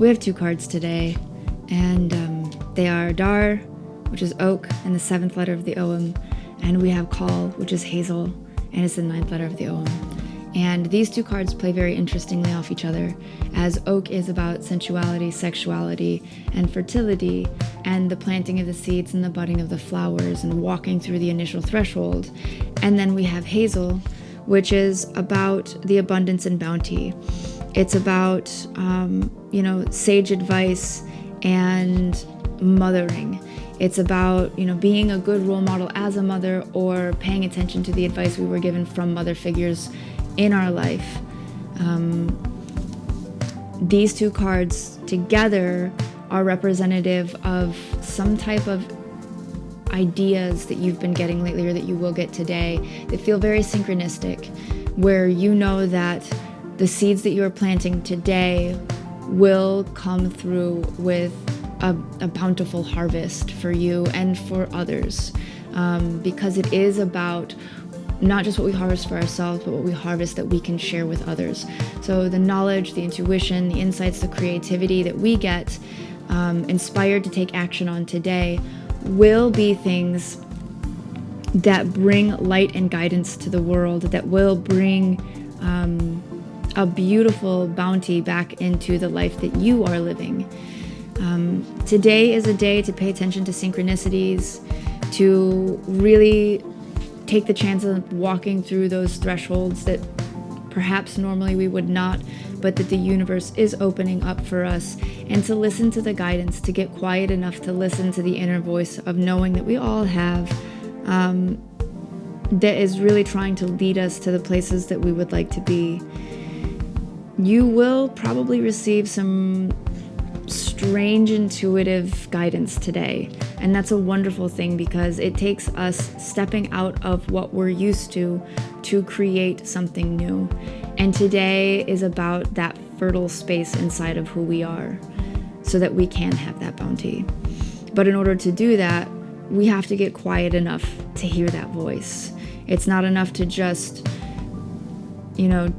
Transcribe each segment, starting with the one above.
We have two cards today, and they are dair, which is oak, and the 7th letter of the Ogham, and we have Coll, which is Hazel, and it's the 9th letter of the Ogham. And these two cards play very interestingly off each other, as oak is about sensuality, sexuality, and fertility, and the planting of the seeds and the budding of the flowers and walking through the initial threshold. And then we have Hazel, which is about the abundance and bounty. It's about, sage advice and mothering. It's about, being a good role model as a mother, or paying attention to the advice we were given from mother figures in our life. These two cards together are representative of some type of ideas that you've been getting lately, or that you will get today, that feel very synchronistic, where you know that the seeds that you're planting today will come through with a bountiful harvest for you and for others, because it is about not just what we harvest for ourselves, but what we harvest that we can share with others. So the knowledge, the intuition, the insights, the creativity that we get inspired to take action on today will be things that bring light and guidance to the world, that will bring a beautiful bounty back into the life that you are living. Today is a day to pay attention to synchronicities, to really take the chance of walking through those thresholds that perhaps normally we would not, but that the universe is opening up for us, and to listen to the guidance, to get quiet enough to listen to the inner voice of knowing that we all have, that is really trying to lead us to the places that we would like to be. You will probably receive some strange intuitive guidance today, and that's a wonderful thing, because it takes us stepping out of what we're used to create something new. And today is about that fertile space inside of who we are, so that we can have that bounty. But in order to do that, we have to get quiet enough to hear that voice. It's not enough to just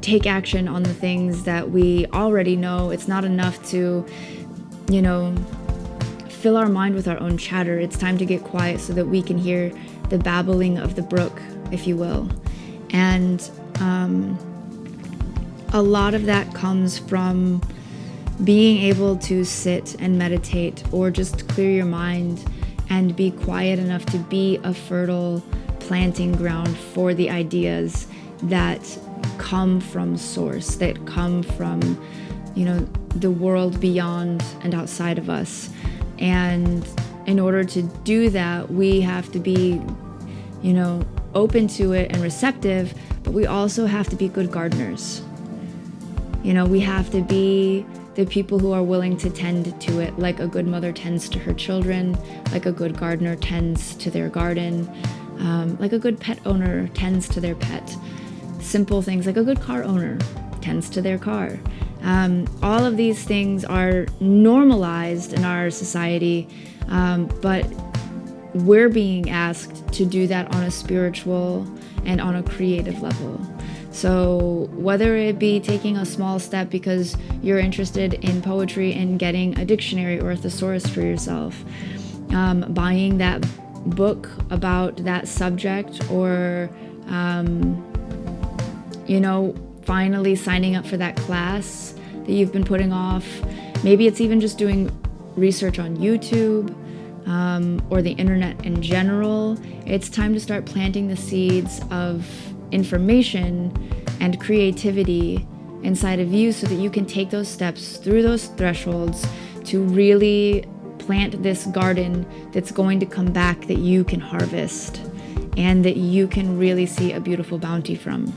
take action on the things that we already know. It's not enough to fill our mind with our own chatter. It's time to get quiet so that we can hear the babbling of the brook, if you will. And a lot of that comes from being able to sit and meditate, or just clear your mind and be quiet enough to be a fertile planting ground for the ideas that come from source, that come from the world beyond and outside of us. And in order to do that, we have to be open to it and receptive, but we also have to be good gardeners. We have to be the people who are willing to tend to it, like a good mother tends to her children, like a good gardener tends to their garden, like a good pet owner tends to their pet. Simple things like a good car owner tends to their car. All of these things are normalized in our society, but we're being asked to do that on a spiritual and on a creative level. So whether it be taking a small step because you're interested in poetry and getting a dictionary or a thesaurus for yourself, buying that book about that subject, or finally signing up for that class that you've been putting off. Maybe it's even just doing research on YouTube, or the internet in general. It's time to start planting the seeds of information and creativity inside of you, so that you can take those steps through those thresholds to really plant this garden that's going to come back, that you can harvest and that you can really see a beautiful bounty from.